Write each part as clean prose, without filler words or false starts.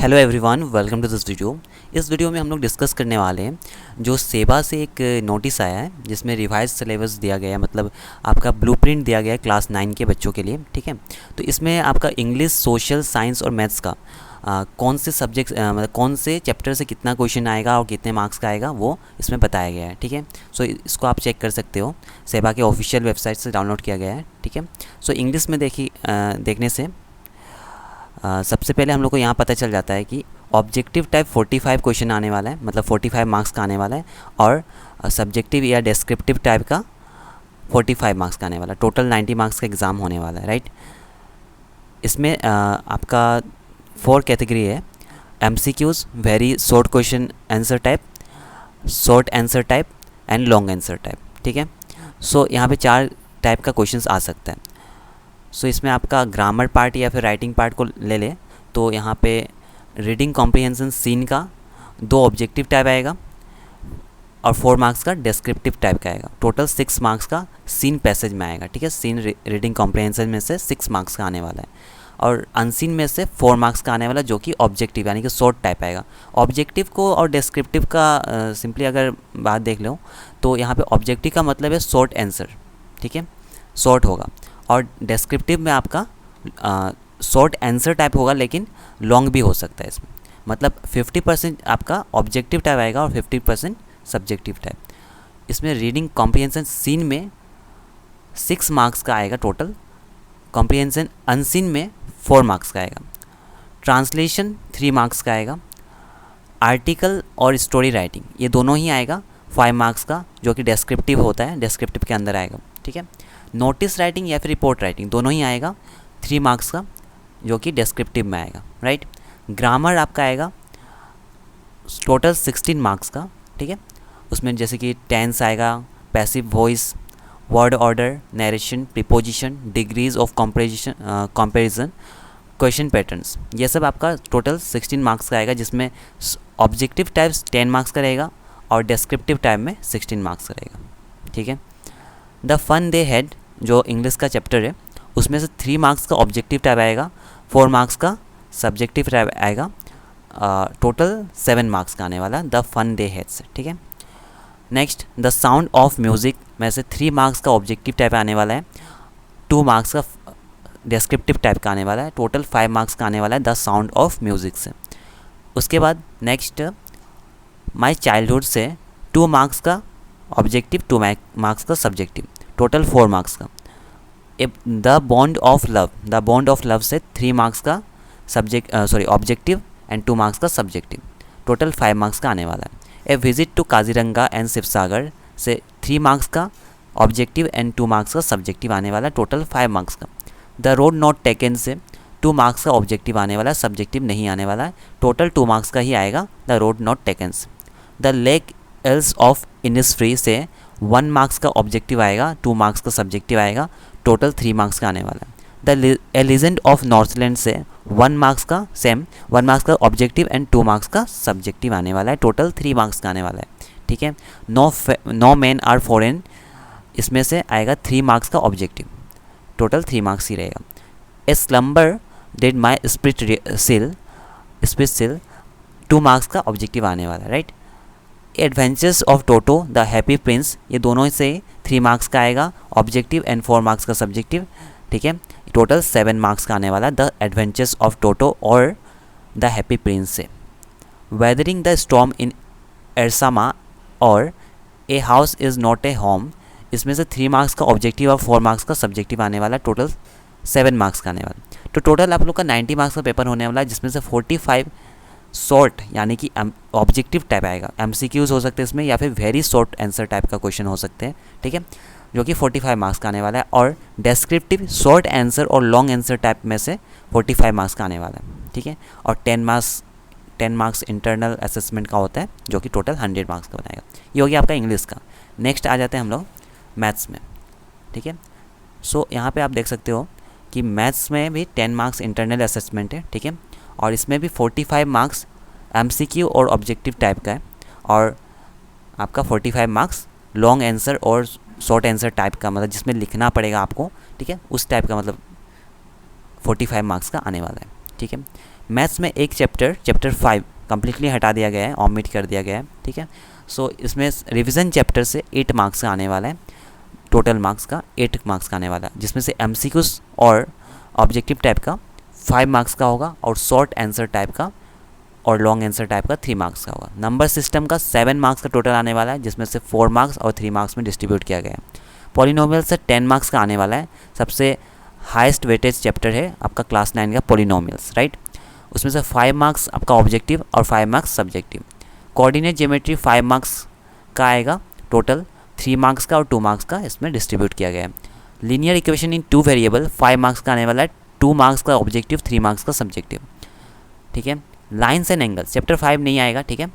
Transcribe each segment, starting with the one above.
Hello everyone, welcome to this video. इस video में हम लोग डिस्कस करने वाले हैं जो सेबा से एक नोटिस आया है जिसमें रिवाइज सिलेबस दिया गया है, मतलब आपका ब्लूप्रिंट दिया गया है क्लास 9 के बच्चों के लिए। ठीक है, तो इसमें आपका इंग्लिश, सोशल, साइंस और मैथ्स का कौन से सब्जेक्ट मतलब कौन से चैप्टर से कितना क्वेश्चन आएगा और कितने मार्क्स का आएगा वो इसमें बताया गया है। ठीक है, सो इसको आप चेक कर सकते हो, सेबा के ऑफिशियल वेबसाइट से डाउनलोड किया गया है। ठीक है, सो इंग्लिश में देखने से सबसे पहले हम लोग को यहाँ पता चल जाता है कि ऑब्जेक्टिव टाइप 45 क्वेश्चन आने वाला है, मतलब 45 मार्क्स का आने वाला है, और सब्जेक्टिव या डिस्क्रिप्टिव टाइप का 45 मार्क्स का आने वाला है। टोटल 90 मार्क्स का एग्ज़ाम होने वाला है, राइट। इसमें आपका 4 कैटेगरी है: MCQs, very short question answer type, short answer type and long answer type. ठीक है, सो यहाँ पे 4 टाइप का क्वेश्चंस आ सकता है। सो इसमें आपका ग्रामर पार्ट या फिर राइटिंग पार्ट को ले ले तो यहाँ पे रीडिंग कॉम्प्रिहेंशन सीन का 2 ऑब्जेक्टिव टाइप आएगा और 4 मार्क्स का डिस्क्रिप्टिव टाइप का आएगा। टोटल 6 मार्क्स का सीन पैसेज में आएगा। ठीक है, सीन रीडिंग कॉम्प्रिहेंशन में से 6 मार्क्स का आने वाला है और अनसीन में से 4 मार्क्स का आने वाला जो कि ऑब्जेक्टिव यानी कि शॉर्ट टाइप आएगा। ऑब्जेक्टिव को और डिस्क्रिप्टिव का सिंपली अगर बात देख लो तो यहाँ पे ऑब्जेक्टिव का मतलब है शॉर्ट आंसर। ठीक है, शॉर्ट होगा, और डिस्क्रिप्टिव में आपका शॉर्ट आंसर टाइप होगा लेकिन लॉन्ग भी हो सकता है इसमें। मतलब 50% आपका ऑब्जेक्टिव टाइप आएगा और 50% सब्जेक्टिव टाइप। इसमें रीडिंग कॉम्प्रिहेंशन सीन में 6 मार्क्स का आएगा टोटल, कॉम्प्रिहेंशन अनसीन में 4 मार्क्स का आएगा, ट्रांसलेशन 3 मार्क्स का आएगा, आर्टिकल और स्टोरी राइटिंग ये दोनों ही आएगा 5 मार्क्स का, जो कि डिस्क्रिप्टिव होता है, डिस्क्रिप्टिव के अंदर आएगा। ठीक है, नोटिस राइटिंग या फिर रिपोर्ट राइटिंग दोनों ही आएगा 3 मार्क्स का, जो कि डिस्क्रिप्टिव में आएगा, राइट। ग्रामर आपका आएगा टोटल 16 मार्क्स का। ठीक है, उसमें जैसे कि टेंस आएगा, passive voice, word order, narration, preposition, degrees of comparison, question patterns, ये सब आपका टोटल 16 मार्क्स का आएगा, जिसमें ऑब्जेक्टिव टाइप 10 मार्क्स का रहेगा और डिस्क्रिप्टिव टाइप में 16 मार्क्स का रहेगा। ठीक है, द फन दे हैड जो इंग्लिश का चैप्टर है उसमें से 3 मार्क्स का ऑब्जेक्टिव टाइप आएगा, 4 मार्क्स का सब्जेक्टिव टाइप आएगा, टोटल 7 मार्क्स का आने वाला द फन दे हैड से। ठीक है, next the sound of music में से 3 मार्क्स का ऑब्जेक्टिव टाइप आने वाला है, 2 मार्क्स का डिस्क्रिप्टिव टाइप का आने वाला है, टोटल 5 मार्क्स का आने वाला है द साउंड ऑफ म्यूज़िक से। उसके बाद नेक्स्ट माई चाइल्डहुड से 2 मार्क्स का ऑब्जेक्टिव, 2 मार्क्स का सब्जेक्टिव, टोटल 4 मार्क्स का। द बॉन्ड ऑफ लव से 3 मार्क्स का ऑब्जेक्टिव एंड 2 मार्क्स का सब्जेक्टिव, टोटल 5 मार्क्स का आने वाला है। A visit to Kaziranga and Sivasagar से 3 मार्क्स का ऑब्जेक्टिव एंड 2 मार्क्स का सब्जेक्टिव आने वाला है, टोटल 5 मार्क्स का। द रोड नॉट टेकन से 2 मार्क्स का ऑब्जेक्टिव आने वाला है, सब्जेक्टिव नहीं आने वाला है, टोटल 2 मार्क्स का ही आएगा द रोड नॉट टेकन से। The lake else of Innisfree से 1 मार्क्स का ऑब्जेक्टिव आएगा, 2 मार्क्स का सब्जेक्टिव आएगा, टोटल 3 मार्क्स का आने वाला है। द लेजेंड ऑफ नॉर्थलैंड से 1 मार्क्स का 1 मार्क्स का ऑब्जेक्टिव एंड 2 मार्क्स का सब्जेक्टिव आने वाला है, टोटल 3 मार्क्स का आने वाला है। ठीक है, नो मैन आर फॉरेन इसमें से आएगा 3 मार्क्स का ऑब्जेक्टिव, टोटल 3 मार्क्स ही रहेगा। ए स्लम्बर डिड माई स्पिरिट सिल 2 मार्क्स का ऑब्जेक्टिव आने वाला है, right. Adventures of Toto the happy Prince ये दोनों से 3 मार्क्स का आएगा, ऑब्जेक्टिव एंड 4 मार्क्स का सब्जेक्टिव। ठीक है, टोटल 7 मार्क्स का आने वाला द एडवेंचर्स ऑफ टोटो और द हैप्पी प्रिंस से। वेदरिंग द स्टॉर्म इन एरसामा और a house is not a home इसमें से 3 मार्क्स का ऑब्जेक्टिव और 4 मार्क्स का सब्जेक्टिव आने वाला, टोटल 7 मार्क्स का आने वाला। तो टोटल आप लोग का 90 मार्क्स का पेपर होने वाला है, जिसमें से 45 शॉर्ट यानी कि ऑब्जेक्टिव टाइप आएगा, MCQs हो सकते हैं इसमें, या फिर वेरी शॉर्ट आंसर टाइप का क्वेश्चन हो सकते हैं। ठीक है, जो कि 45 मार्क्स का आने वाला है, और डिस्क्रिप्टिव शॉर्ट आंसर और लॉन्ग आंसर टाइप में से 45 मार्क्स का आने वाला है। ठीक है, और 10 मार्क्स इंटरनल असेसमेंट का होता है, जो कि टोटल 100 मार्क्स का बनाएगा। ये हो गया आपका इंग्लिश का। नेक्स्ट आ जाते हैं हम लोग मैथ्स में। ठीक है, सो यहाँ पे आप देख सकते हो कि मैथ्स में भी 10 मार्क्स इंटरनल असेसमेंट है। ठीक है, और इसमें भी 45 मार्क्स MCQ और ऑब्जेक्टिव टाइप का है, और आपका 45 मार्क्स लॉन्ग आंसर और शॉर्ट आंसर टाइप का, मतलब जिसमें लिखना पड़ेगा आपको। ठीक है, उस टाइप का मतलब 45 मार्क्स का आने वाला है। ठीक है, मैथ्स में एक चैप्टर 5 कम्प्लीटली हटा दिया गया है, ऑमिट कर दिया गया है, ठीक है। सो इसमें रिवीजन चैप्टर से 8 मार्क्स का आने वाला है, टोटल मार्क्स का 8 मार्क्स का आने वाला है, जिसमें से एमसीक्यूज और ऑब्जेक्टिव टाइप का 5 मार्क्स का होगा और शॉर्ट आंसर टाइप का और लॉन्ग आंसर टाइप का 3 मार्क्स का होगा। नंबर सिस्टम का 7 मार्क्स का टोटल आने वाला है, जिसमें से 4 मार्क्स और 3 मार्क्स में डिस्ट्रीब्यूट किया गया है। पॉलिनोमियल से 10 मार्क्स का आने वाला है, सबसे हाईएस्ट वेटेज चैप्टर है आपका क्लास 9 का पॉलिनोमियल्स, राइट। उसमें से 5 मार्क्स आपका ऑब्जेक्टिव और 5 marks subjective. Coordinate geometry 5 marks का आएगा, टोटल 3 मार्क्स का और 2 मार्क्स का इसमें डिस्ट्रीब्यूट किया गया है। Linear equation in 2 variable 5 marks का आने वाला है, 2 मार्क्स का ऑब्जेक्टिव, 3 मार्क्स का सब्जेक्टिव, ठीक है। लाइन्स एंड एंगल्स चैप्टर 5 नहीं आएगा, ठीक है।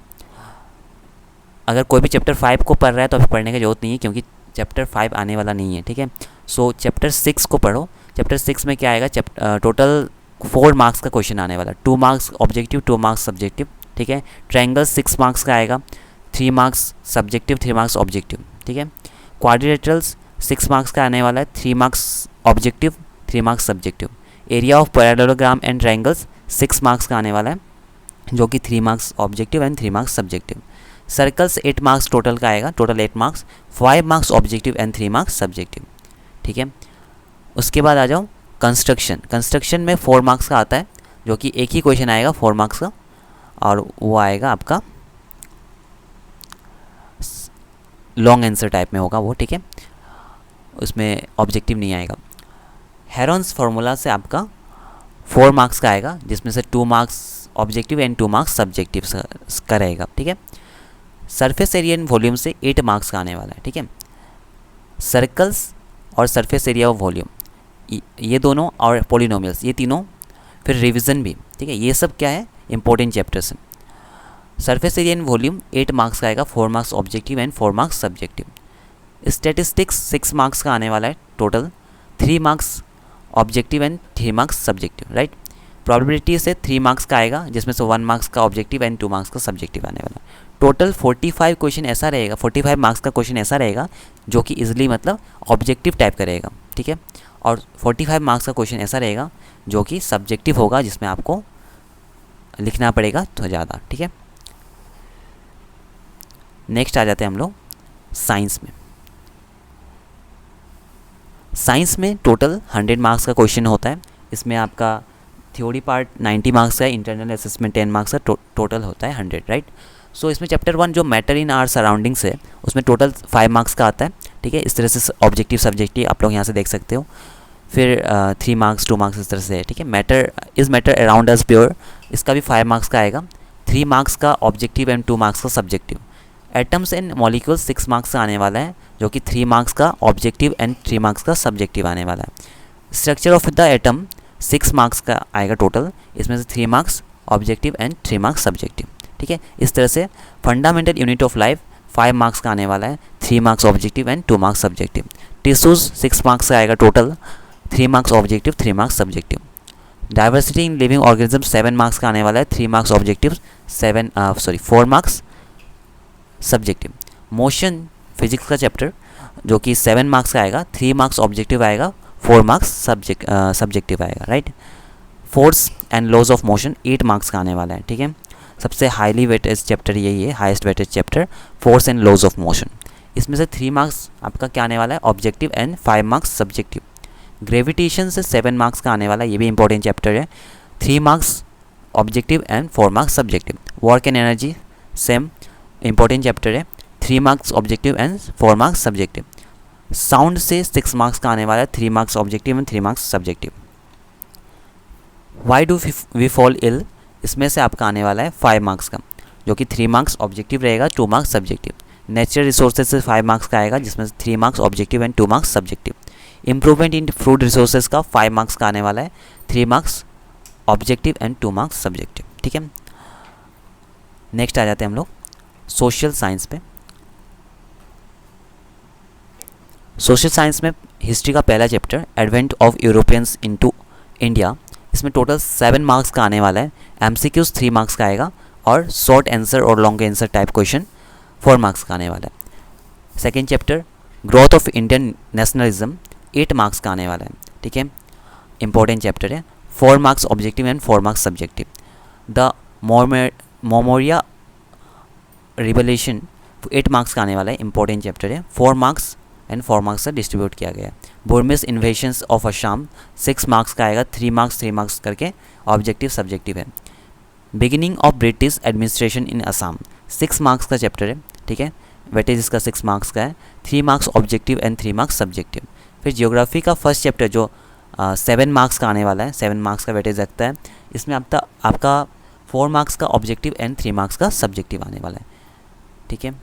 अगर कोई भी चैप्टर 5 को पढ़ रहा है तो अभी पढ़ने की जरूरत नहीं है, क्योंकि चैप्टर 5 आने वाला नहीं है, ठीक है। सो चैप्टर 6 को पढ़ो। चैप्टर 6 में क्या आएगा, टोटल 4 मार्क्स का क्वेश्चन आने वाला है, 2 मार्क्स ऑब्जेक्टिव, 2 मार्क्स सब्जेक्टिव, ठीक है। ट्रायंगल 6 मार्क्स का आएगा, 3 मार्क्स सब्जेक्टिव, 3 मार्क्स ऑब्जेक्टिव, ठीक है। क्वाड्रिलेटरल्स 6 मार्क्स का आने वाला है, 3 marks objective, 3 marks subjective. Area of parallelogram and triangles 6 marks का आने वाला है, जो कि 3 marks objective and 3 marks subjective. Circles 8 marks total का आएगा, total 8 marks, 5 marks objective and 3 marks subjective, ठीक है। उसके बाद आ जाओ कंस्ट्रक्शन में 4 मार्क्स का आता है, जो कि एक ही क्वेश्चन आएगा 4 मार्क्स का, और वो आएगा आपका लॉन्ग आंसर टाइप में होगा वो, ठीक है। उसमें ऑब्जेक्टिव नहीं आएगा। हेरोन्स फार्मूला से आपका 4 मार्क्स का आएगा, जिसमें से 2 marks objective and 2 marks subjective का रहेगा, ठीक है। सरफेस एरिया एंड वॉल्यूम से 8 मार्क्स का आने वाला है, ठीक है। सर्कल्स और सरफेस एरिया ऑफ वॉल्यूम ये दोनों और पॉलिनोमियल्स ये तीनों, फिर रिवीजन भी, ठीक है। ये सब क्या है, इंपॉर्टेंट चैप्टर्स हैं। Surface area and volume 8 marks का आएगा, 4 marks objective and 4 marks subjective. Statistics 6 marks का आने वाला है, total 3 marks objective and 3 marks subjective, right. Probability से 3 मार्क्स का आएगा, जिसमें से 1 मार्क्स का ऑब्जेक्टिव एंड 2 मार्क्स का सब्जेक्टिव आने वाला है। टोटल 45 क्वेश्चन ऐसा रहेगा, 45 मार्क्स का क्वेश्चन ऐसा रहेगा जो कि इजीली मतलब ऑब्जेक्टिव टाइप का रहेगा, ठीक है। और 45 मार्क्स का क्वेश्चन ऐसा रहेगा जो कि सब्जेक्टिव होगा, जिसमें आपको लिखना पड़ेगा तो ज़्यादा, ठीक है। नेक्स्ट आ जाते हैं हम लोग साइंस में। साइंस में टोटल 100 मार्क्स का क्वेश्चन होता है। इसमें आपका थ्योरी पार्ट 90 मार्क्स का, इंटरनल असेसमेंट 10 मार्क्स का, टोटल होता है 100, राइट। सो इसमें चैप्टर 1 जो मैटर इन आवर सराउंडिंग्स है, उसमें टोटल 5 मार्क्स का आता है, ठीक है। इस तरह से ऑब्जेक्टिव सब्जेक्टिव आप लोग यहाँ से देख सकते हो। फिर 3 मार्क्स 2 मार्क्स इस तरह से है, ठीक है। मैटर अराउंड अस प्योर, इसका भी 5 मार्क्स का आएगा, 3 मार्क्स का ऑब्जेक्टिव एंड 2 मार्क्स का subjective. Atoms and molecules 6 marks का आने वाला है, जो कि 3 मार्क्स का ऑब्जेक्टिव एंड 3 मार्क्स का सब्जेक्टिव आने वाला है। Structure of the atom 6 marks का आएगा टोटल, इसमें से 3 marks objective and 3 marks subjective, ठीक है। इस तरह से fundamental unit of life 5 marks का आने वाला है, 3 marks objective and 2 marks subjective. Tissues 6 marks का आएगा total, 3 marks objective, 3 marks subjective. Diversity in living organism 7 marks का आने वाला है, 3 marks objective, 4 marks subjective. Motion physics का चैप्टर जो कि 7 मार्क्स का आएगा, 3 मार्क्स ऑब्जेक्टिव आएगा, 4 मार्क्स सब्जेक्टिव आएगा, right. Force and laws of motion 8 marks का आने वाला है, ठीक है। सबसे हाईली वेटेज चैप्टर यही है, highest weightage chapter, force and laws of motion. इसमें से 3 मार्क्स आपका क्या आने वाला है, objective and 5 marks subjective. Gravitation से 7 मार्क्स का आने वाला है, ये भी इंपॉर्टेंट चैप्टर है, 3 marks objective and 4 marks subjective. Work and energy same important chapter है, 3 marks objective and 4 marks subjective. Sound से 6 मार्क्स का आने वाला है, 3 marks objective and 3 marks subjective. Why do we fall ill, इसमें से आपका आने वाला है 5 मार्क्स का, जो कि 3 मार्क्स ऑब्जेक्टिव रहेगा, 2 मार्क्स सब्जेक्टिव। नेचुरल रिसोर्सेज से 5 मार्क्स का आएगा, जिसमें 3 marks objective and 2 marks subjective. Improvement in food resources का 5 मार्क्स का आने वाला है, 3 marks objective and 2 marks subjective, ठीक है। नेक्स्ट आ जाते हैं हम लोग सोशल साइंस पे। सोशल साइंस में हिस्ट्री का पहला chapter advent of Europeans into India, इसमें टोटल 7 मार्क्स का आने वाला है, एमसीक्यूज 3 मार्क्स का आएगा और शॉर्ट आंसर और long answer type question 4 marks का आने वाला है। Second chapter growth of Indian nationalism 8 marks का आने वाला है, ठीक है। इंपॉर्टेंट चैप्टर है, 4 marks objective and 4 marks subjective. The Moamoria revolution 8 marks का आने वाला है, इंपॉर्टेंट चैप्टर है। 4 मार्क्स एंड 4 मार्क्स से डिस्ट्रीब्यूट किया गया है। Burmese invasions of Assam 6 marks का आएगा, 3 मार्क्स 3 मार्क्स करके ऑब्जेक्टिव सब्जेक्टिव है। Beginning of British administration in Assam 6 marks का चैप्टर है, ठीक है। वेटेज इसका 6 मार्क्स का है, 3 marks objective and 3 marks subjective. फिर जियोग्राफी का फर्स्ट चैप्टर जो 7 मार्क्स का आने वाला है, 7 मार्क्स का वेटेज रखता है। इसमें आपका 4 मार्क्स का ऑब्जेक्टिव एंड 3 मार्क्स का सब्जेक्टिव आने वाला है, ठीक है।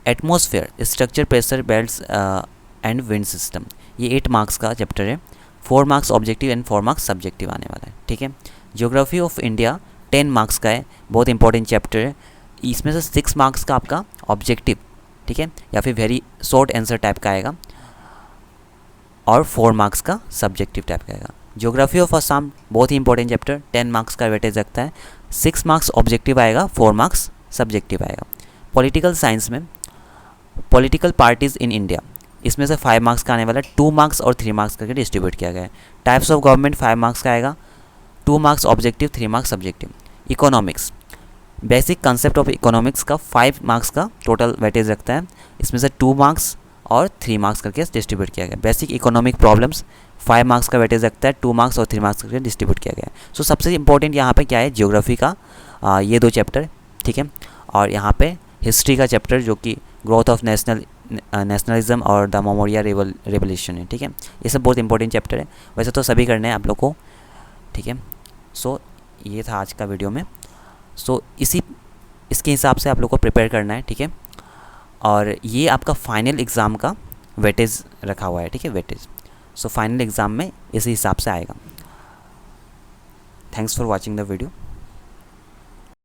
Atmosphere, structure, pressure, belts and wind system, ये 8 मार्क्स का चैप्टर है। 4 marks objective and 4 marks subjective आने वाला है, ठीक है। ज्योग्राफी ऑफ इंडिया 10 मार्क्स का है, बहुत इंपॉर्टेंट चैप्टर है। इसमें से 6 मार्क्स का आपका ऑब्जेक्टिव, ठीक है, या फिर वेरी शॉर्ट आंसर टाइप का आएगा, और 4 मार्क्स का सब्जेक्टिव टाइप का आएगा। ज्योग्राफी ऑफ असम बहुत ही इंपॉर्टेंट चैप्टर, 10 मार्क्स का वेटेज रखता है, 6 मार्क्स ऑब्जेक्टिव आएगा, 4 मार्क्स सब्जेक्टिव आएगा। पॉलिटिकल साइंस में पॉलिटिकल पार्टीज़ इन इंडिया, इसमें से 5 मार्क्स का आने वाला है, 2 मार्क्स और 3 मार्क्स करके डिस्ट्रीब्यूट किया गया है। टाइप्स ऑफ गवर्नमेंट 5 मार्क्स का आएगा, 2 marks objective, 3 marks subjective. Economics, basic concept of economics का 5 मार्क्स का टोटल वेटेज रखता है, इसमें से 2 मार्क्स और 3 मार्क्स करके डिस्ट्रीब्यूट किया गया। बेसिक इकोनॉमिक प्रॉब्लम्स 5 मार्क्स का वेटेज रखता है, 2 मार्क्स और 3 मार्क्स करके डिस्ट्रीब्यूट किया गया है। सो सबसे इंपॉर्टेंट यहाँ पे क्या है, ज्योग्राफी का ये 2 चैप्टर, ठीक है। और यहाँ पे हिस्ट्री का चैप्टर जो कि ग्रोथ ऑफ नेशनलिज्म और द मोमोरिया रेवोल्यूशन है, ठीक है। ये सब बहुत इंपॉर्टेंट चैप्टर है, वैसे तो सभी करने हैं आप लोग को, ठीक है। सो ये था आज का वीडियो में। सो इसके हिसाब से आप लोग को प्रिपेयर करना है, ठीक है। और ये आपका फाइनल एग्ज़ाम का वेटेज रखा हुआ है, ठीक है, वेटेज। सो फाइनल एग्ज़ाम में इसी हिसाब से आएगा। Thanks for watching the video.